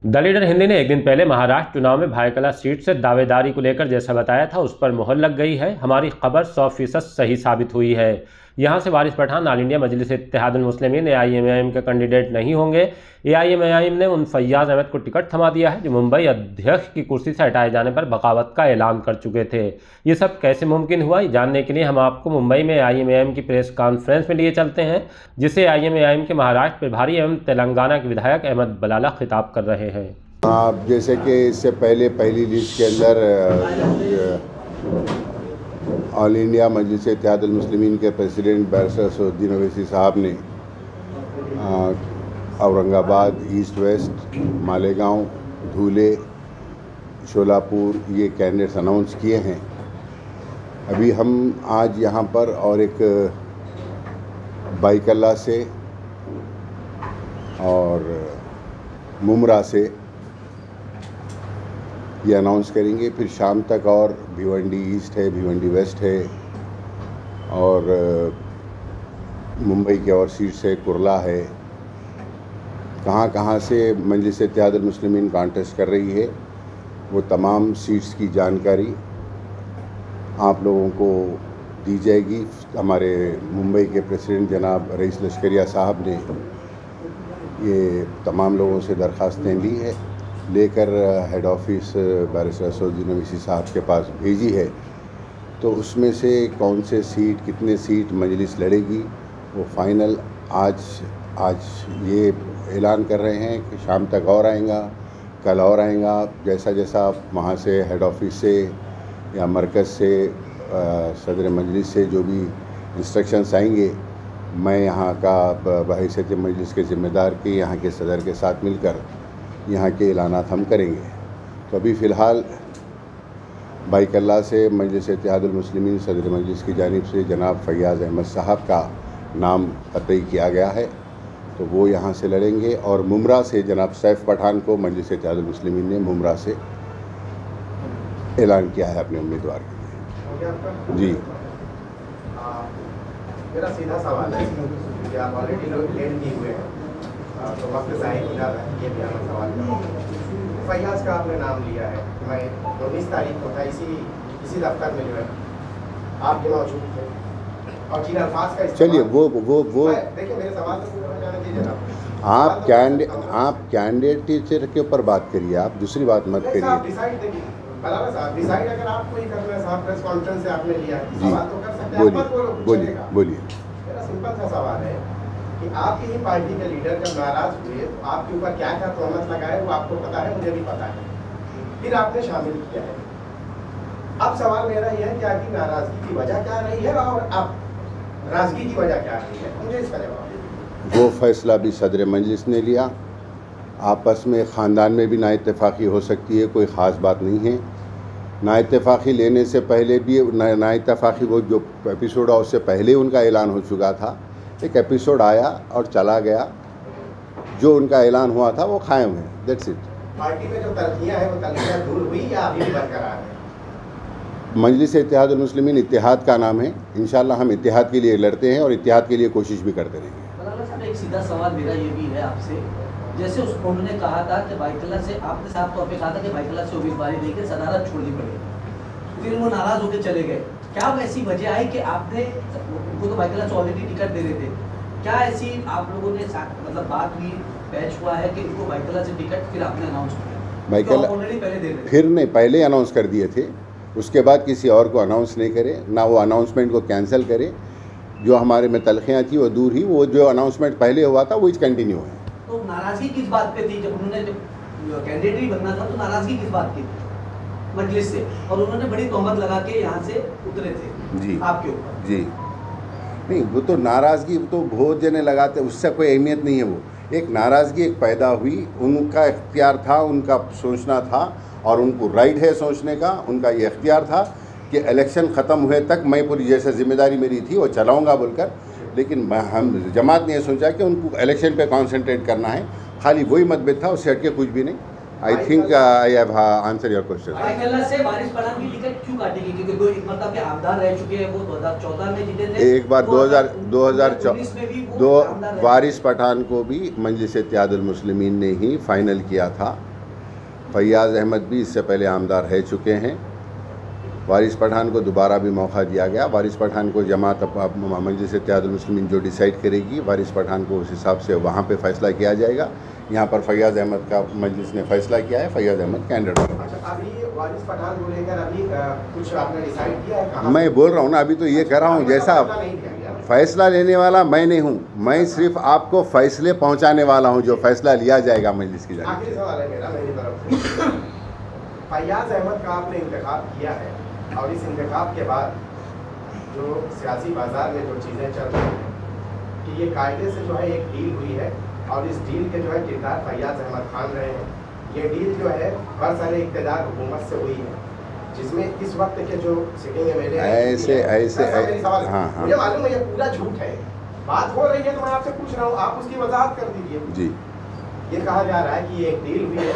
The leader Hindi ने एक दिन पहले महाराष्ट्र चुनाव में भायकला सीट से दावेदारी को लेकर जैसा बताया था उस पर मोहर लग गई है। हमारी खबर 100% सही साबित हुई है। यहां से वारिस पठान ऑल इंडिया मजलिस इत्तेहादुल मुस्लिमीन AIMAIM के कैंडिडेट नहीं होंगे। AIMAIM ने उन फैयाज अहमद को टिकट थमा दिया है जो मुंबई अध्यक्ष की कुर्सी से हटाए जाने पर बगावत का ऐलान कर चुके थे। ये सब कैसे मुमकिन हुआ, जानने के लिए हम आपको मुंबई में AIMAIM की प्रेस कॉन्फ्रेंस में लिए चलते हैं, जिसे AIMAIM के महाराष्ट्र प्रभारी एवं तेलंगाना के विधायक अहमद बलाला खिताब कर रहे हैं। आप जैसे कि इससे पहले पहली लिस्ट के अंदर ऑल इंडिया मजलिस इत्तेहादुल मुस्लिमीन के प्रेसिडेंट बैरिस्टर असदुद्दीन ओवैसी साहब ने औरंगाबाद, ईस्ट वेस्ट, मालेगांव, धुले, शोलापुर ये कैंडिडेट्स अनाउंस किए हैं। अभी हम आज यहाँ पर और एक बाइकल्ला से और मुमरा से ये अनाउंस करेंगे। फिर शाम तक और भिवंडी ईस्ट है, भिवंडी वेस्ट है और मुंबई के और सीट से कुरला है। कहाँ से मजलिस इत्तेहादुल मुस्लिमीन कॉन्टेस्ट कर रही है वो तमाम सीट्स की जानकारी आप लोगों को दी जाएगी। हमारे मुंबई के प्रेसिडेंट जनाब रईस लश्करिया साहब ने ये तमाम लोगों से दरख्वास्तें ली है, लेकर head office barrister Asaduddin Owaisi साहब के पास भेजी है। तो उसमें से कौन से सीट, कितने सीट मजलिस लड़ेगी वो फाइनल आज ये ऐलान कर रहे हैं कि शाम तक और आएगा, कल और आएगा। जैसा जैसा वहाँ से हेड ऑफिस से या मरकज़ से सदर मजलिस से जो भी इंस्ट्रक्शंस आएंगे, मैं यहाँ का बहैसियत मजलिस के ज़िम्मेदार के यहाँ के सदर के साथ मिलकर यहाँ के ऐलानात हम करेंगे। तो अभी फ़िलहाल बाइकल्ला से मजलिस इत्तेहादुल मुस्लिमीन सदर मजलिस की जानिब से जनाब फैयाज़ अहमद साहब का नाम कतई किया गया है, तो वो यहाँ से लड़ेंगे। और मुमरा से जनाब सैफ पठान को मजलिस इत्तेहादुल मुस्लिमीन ने मुमरा से ऐलान किया है अपने उम्मीदवार के लिए। जी, मेरा सीधा सवाल है कि आप ऑलरेडी लोग लेट किए हुए हैं तो वक्त ज़ाहिर हो जाता है, ये भी हमारा सवाल है। फैयाज का आपने नाम लिया है, मैं 19 तारीख को था इसी दफ्तर में जो है आप जो मौजूद थे और जिन अल्फाज का चलिए वो देखिए मेरे सवाल तो पूरा जाने दीजिए ना। आप कैंडिडेट टीचर के ऊपर बात करिए, आप दूसरी बात मत करिए। बलाला साहब डिसाइड अगर आपको ही करना है साहब, प्रेस कॉन्फ्रेंस से आपने लिया है, सवाल तो कर सकते हैं। बोलिए। मेरा सिंपल सा सवाल है कि आपकी ही पार्टी के लीडर जब नाराज हुए तो आपके ऊपर क्या क्या तोहमत लगाए वो आपको पता है, मुझे भी पता है, फिर आपने शामिल किया है। अब सवाल मेरा यह है कि आपकी नाराजगी की वजह क्या रही है और अब नाराजगी की वजह क्या रही है, मुझे इसका जवाब दीजिए। वो फैसला भी सदर मजलिस ने लिया। आपस में ख़ानदान में भी नाइत्तेफाकी हो सकती है, कोई ख़ास बात नहीं है। नाइत्तेफाकी लेने से पहले भी नाइत्तेफाकी वो जो एपिसोड है उससे पहले उनका ऐलान हो चुका था। एक एपिसोड आया और चला गया, जो उनका ऐलान हुआ था वो कायम है। That's it. पार्टी में जो तल्खियां हैं वो तल्खियां दूर हुई या अभी भी बरकरार है? मजलिस इत्तेहादुल मुस्लिमीन इत्तेहाद का नाम है। इंशाल्लाह हम इत्तेहाद के लिए लड़ते हैं और इत्तेहाद के लिए कोशिश भी करते रहेंगे। एक सीधा सवाल मेरा ये भी है आपसे, जैसे उन्होंने कहा था कि बाइकल्ला से आपने साफ तौर पे कहा था कि बाइकल्ला से उम्मीदवारी लेकर सदारत छोड़नी पड़ेगी, फिर वो नाराज होकर चले गए। क्या वैसी वजह आई कि आपने उनको तो बाइकल्ला से ऑलरेडी टिकट दे रहे थे, क्या ऐसी आप लोगों ने मतलब बात हुई, बैच हुआ है कि उनको बाइकल्ला से टिकट फिर आपने अनाउंस किया? बाइकल्ला ऑलरेडी पहले दे रहे थे, फिर नहीं, पहले अनाउंस कर दिए थे, उसके बाद किसी और को अनाउंस नहीं करे, ना वो अनाउंसमेंट को कैंसिल करे। जो हमारे में तलखियाँ थी वो दूर ही, वो जो अनाउंसमेंट पहले हुआ था वो इस कंटिन्यू है। तो नाराजगी किस बात पे थी? जब उन्होंने कैंडिडेट ही बनना था तो नाराजगी किस बात की मजलिस से? और उन्होंने बड़ी तोहमत लगा के यहाँ से उतरे थे जी आपके ऊपर। जी नहीं, वो तो नाराज़गी तो बहुत जने लगाते, उससे कोई अहमियत नहीं है। वो एक नाराज़गी एक पैदा हुई, उनका इख्तियार था, उनका सोचना था और उनको राइट है सोचने का। उनका ये इख्तियार था कि इलेक्शन ख़त्म हुए तक मैं पूरी जैसे ज़िम्मेदारी मेरी थी वो चलाऊँगा बोलकर। लेकिन हम जमात ने ये सोचा कि उनको इलेक्शन पे कंसंट्रेट करना है, खाली वही मतभेद था, उससे हटके कुछ भी नहीं। I think I have answer your question. Byculla से वारिस पठान की टिकट क्यों काटेगी? क्योंकि दो एक मतलब के आमदार रह चुके हैं, वो 2014 में जीते थे, एक बार 2019 में भी दो आमदार वारिस पठान को भी मजलिस इत्तेहादुल मुस्लिमीन ने ही फाइनल किया था। फैयाज़ अहमद भी इससे पहले आमदार रह चुके हैं। वारिस पठान को दोबारा भी मौका दिया गया। वारिस पठान को जमात मजलिस इत्तेहादुल मुस्लिमीन जो डिसाइड करेगी, वारिस पठान को उस हिसाब से वहाँ पे फ़ैसला किया जाएगा। यहाँ पर फैयाज़ अहमद का मजलिस ने फ़ैसला किया है, फैयाज़ अहमद कैंडिडेट। अच्छा, अभी वारिस पठान को लेकर अभी कुछ आपने डिसाइड किया है? मैं बोल रहा हूँ ना, अभी तो ये कह रहा हूँ, जैसा फ़ैसला लेने वाला मैं नहीं हूँ, मैं सिर्फ आपको फ़ैसले पहुँचाने वाला हूँ, जो फ़ैसला लिया जाएगा मजलिस की जानिब। आखिरी सवाल है मेरा मेरी तरफ से। फैयाज़ अहमद का आपने इंतखाब किया है और इस इंतखाब के बाद जो सियासी बाजार में जो चीज़ें चल रही हैं कि ये कायदे से जो है एक डील हुई है और इस डील के जो है किरदार फैयाज़ अहमद खान रहे हैं। ये डील जो है बरसर इक़्तिदार हुकूमत से हुई है, जिसमें इस वक्त के जो सिटिंग एमएलए हाँ मुझे मालूम है ये पूरा झूठ है, बात हो रही है तो मैं आपसे पूछ रहा हूँ, आप उसकी वजाहत कर दीजिए जी। ये कहा जा रहा है कि ये एक डील हुई है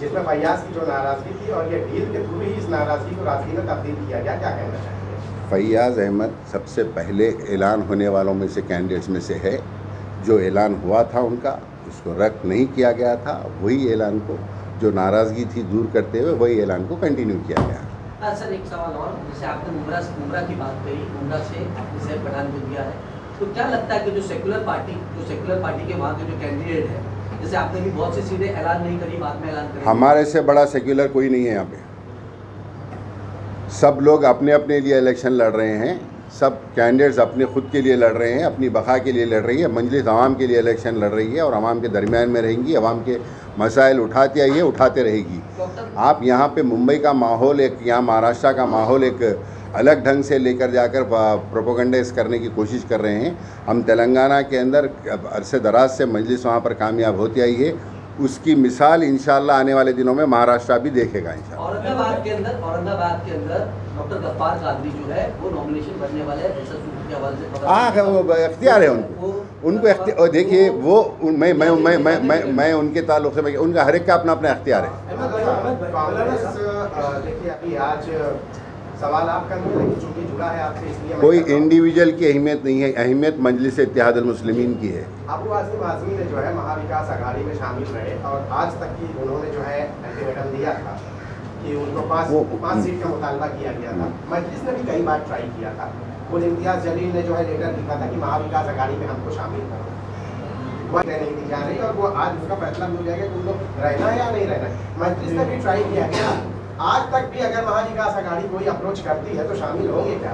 जिसमें फैयाज़ की जो नाराज़गी थी और ये डील के थ्रू ही इस नाराज़गी को राज़गी में तब्दील किया गया, क्या कहना चाहेंगे? फैयाज़ अहमद सबसे पहले ऐलान होने वालों में से कैंडिडेट्स में से है। जो ऐलान हुआ था उनका, उसको रद्द नहीं किया गया था, वही ऐलान को जो नाराज़गी थी दूर करते हुए वही ऐलान को कंटिन्यू किया गया। सर एक सवाल और, जैसे आपने मुमरा की बात करी, मुमरा से आपने सैफ पठान को दिया है, तो क्या लगता है कि जो सेकुलर पार्टी के वहाँ के जो कैंडिडेट है, जैसे आपने भी बहुत सी सीटें ऐलान नहीं करी, बाद में ऐलान करी, हमारे से बड़ा सेक्युलर कोई नहीं है यहाँ पे। सब लोग अपने अपने लिए इलेक्शन लड़ रहे हैं, सब कैंडिडेट्स अपने खुद के लिए लड़ रहे हैं, अपनी बका के लिए लड़ रही है। मजलिस अवाम के लिए इलेक्शन लड़ रही है और अवाम के दरमियान में रहेंगी, अवाम के मसाइल उठाती आई है, उठाते रहेगी। आप यहाँ पे मुंबई का माहौल एक, यहाँ महाराष्ट्र का माहौल एक अलग ढंग से लेकर जाकर प्रोपोगंडाइज करने की कोशिश कर रहे हैं। हम तेलंगाना के अंदर अरसे दराज से मजलिस वहाँ पर कामयाब होती आई है, उसकी मिसाल इंशाअल्लाह आने वाले दिनों में महाराष्ट्र भी देखेगा इंशाअल्लाह। औरंगाबाद के अंदर डॉक्टर गफ्फार कादरी जो है वो नॉमिनेशन बनने वाले हैं, जैसा सूत्र के हवाले से हाँ, वो इख्तियार है उनको देखिए, वो मैं उनके ताल्लुक से उनका हर एक का अपना अपना इख्तियार है। देखिए अभी आज सवाल आपका नहीं है, चूंकि जुड़ा है आपसे इसलिए कोई इंडिविजुअल की अहमियत नहीं है, अहमियत मजलिस इत्तेहादुल मुस्लिमीन की है। अबू आसिम आज़मी ने जो है महाविकास अघाड़ी में शामिल रहे और आज तक की उन्होंने जो है अल्टीमेटम दिया था कि उनको 5 सीट का मुतालबा किया गया था। मजलिस ने भी कई बार ट्राई किया था, खुद इम्तियाज़ जलील ने जो है लेटर लिखा था कि महाविकास अघाड़ी में हमको शामिल करो, वो नहीं दी जा रही और वो आज उसका फैसला मिल जाएगा कि उनको रहना है या नहीं रहना है। मजलिस ने भी ट्राई किया गया, आज तक भी अगर महाविकास अघाड़ी कोई अप्रोच करती है तो शामिल होंगे क्या?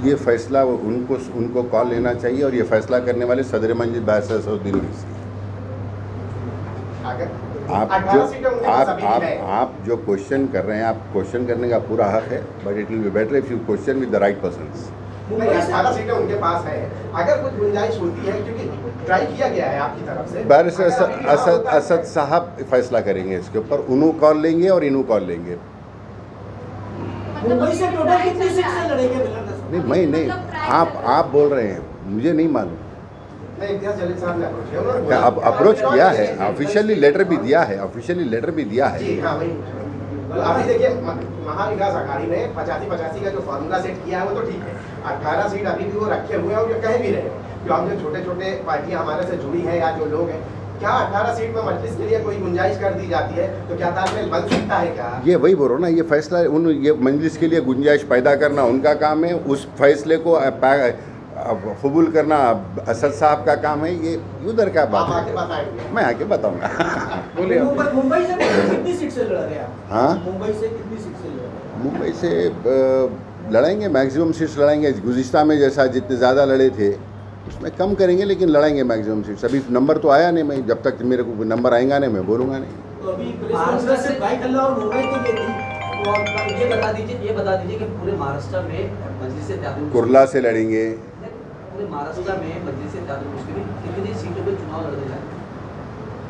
ये फैसला उनको कॉल लेना चाहिए और ये फैसला करने वाले सदर मंजिल बादशाह असदुद्दीन ओवैसी। आप जो क्वेश्चन कर रहे हैं, आप क्वेश्चन करने का पूरा हक है, but it will be better if you question with the right persons. 18 सीटें उनके पास है, अगर कुछ गुंजाइश होती है, क्योंकि ट्राई किया गया है आपकी तरफ से। बैरिस्टर असद साहब फैसला करेंगे इसके ऊपर, उन्हों कॉल लेंगे और इन्हों कॉल लेंगे। मुंबई से टोटल कितनी सीट से लड़ेंगे? नहीं, मैं नहीं, आप बोल रहे हैं, मुझे नहीं मालूम। अब अप्रोच किया है, ऑफिशियली लेटर भी दिया है, अभी देखिए महाविकास अघाड़ी ने 85-85 का जो फॉर्मूला सेट किया है वो तो ठीक है, 18 सीट अभी भी वो रखे हुए हैं और ये कह भी रहे हैं कि हम जो छोटे पार्टियां हमारे से जुड़ी हैं या जो लोग हैं, क्या 18 सीट में मजलिस के लिए कोई गुंजाइश कर दी जाती है तो क्या तालमेल बन सकता है क्या? ये वही बोल रहा हूँ ना, ये फैसला ये मजलिस के लिए गुंजाइश पैदा करना उनका काम है, उस फैसले को कबूल करना असद साहब का काम है। ये उधर का बात है, मैं आके बताऊंगा। मुंबई से कितनी सीट से लड़ रहे हैं? हाँ, मुंबई से कितनी सीट से लड़ रहे हैं? मुंबई से लड़ेंगे, मैक्सिमम सीट्स लड़ेंगे। गुज़िश्ता में जैसा जितने ज़्यादा लड़े थे उसमें कम करेंगे, लेकिन लड़ेंगे मैक्सिमम सीट्स। अभी नंबर तो आया नहीं, मैं जब तक मेरे को नंबर आएगा नहीं मैं बोलूँगा नहीं। तो अभी से भाईकल्ला और मुंबई के लिए ये बता दीजिए कि पूरे महाराष्ट्र में मजलिस इत्तेहादुल कुर्ला से लड़ेंगे। पूरे महाराष्ट्र में मजलिस इत्तेहादुल मुस्लिमीन कितनी सीटों पे चुनाव लड़ने जाएंगे?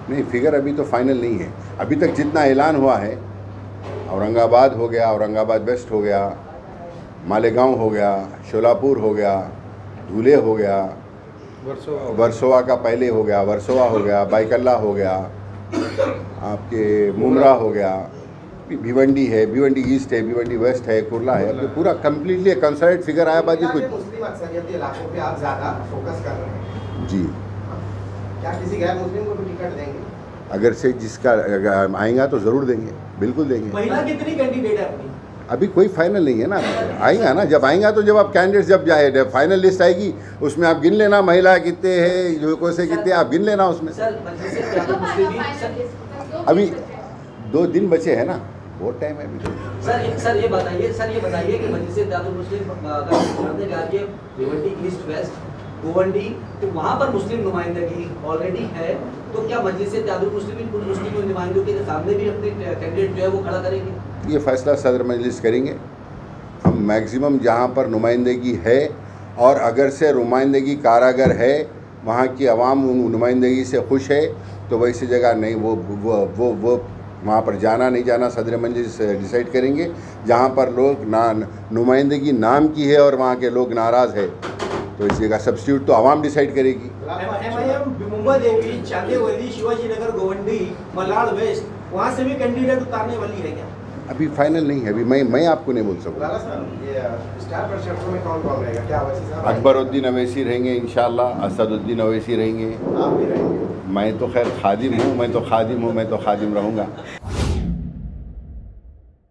नहीं, फिगर अभी तो फाइनल नहीं है। अभी तक जितना ऐलान हुआ है, औरंगाबाद हो गया, औरंगाबाद वेस्ट हो गया, मालेगांव हो गया, शोलापुर हो गया, धुले हो गया, वर्सोवा का पहले हो गया, वर्सोवा हो गया, बाइकल्ला हो गया, आपके मुमरा हो गया, भिवंडी है, भिवंडी ईस्ट है, भिवंडी वेस्ट है, कुर्ला है। अभी पूरा कम्प्लीटली कंसल्टेड फिगर आया बाजी कुछ। मुस्लिम अक्सरियती इलाकों पे आप ज़्यादा फोकस कर रहे हैं जी। क्या किसी गैर मुस्लिम को भी टिकट देंगे? अगर से जिसका आएगा तो ज़रूर देंगे, बिल्कुल देंगे। महिला कितनी कैंडिडेट है अपनी? अभी कोई फाइनल नहीं है ना, आएगा ना, जब आएगा तो जब आप कैंडिडेट जब जाए फाइनल लिस्ट आएगी उसमें आप गिन लेना महिला कितने हैं, युवकों से कितने आप गिन लेना उसमें। अभी 2 दिन बचे हैं ना, बहुत टाइम है अभी। सर ये बताइए कि मजलिस इत्तेहादुल मुस्लिम भिवंडी ईस्ट वेस्ट गोवंडी, तो वहाँ पर मुस्लिम नुमाइंदगी ऑलरेडी है, तो क्या मजलिस इत्तेहादुल मुस्लिम नुमाइंदों के सामने भी अपने कैंडिडेट जो है वो खड़ा करेंगे? ये फैसला सदर मजलिस करेंगे। हम मैक्सिमम जहाँ पर नुमाइंदगी है और अगर से नुमाइंदगी कारागर है, वहाँ की आवाम नुमाइंदगी से खुश है, तो वैसी जगह नहीं वो वहाँ पर जाना नहीं जाना सदर मजलिस डिसाइड करेंगे। जहाँ पर लोग नुमाइंदगी नाम की है और वहाँ के लोग नाराज़ है, तो इस जगह सब्स्टिट्यूट तो आवाम डिसाइड करेगी। मुंबई देवी, चांदेवली, शिवाजीनगर, गोवंडी, मलाड वेस्ट, वहाँ से भी कैंडिडेट उतारने वाली है क्या? अभी फाइनल नहीं है, अभी मैं आपको नहीं बोल सकूँगा। अकबरुद्दीन अवैसी रहेंगे इंशाल्लाह, असदुद्दीन अवैसी रहेंगे। मैं तो खैर खादिम हूँ, मैं तो खादिम रहूँगा।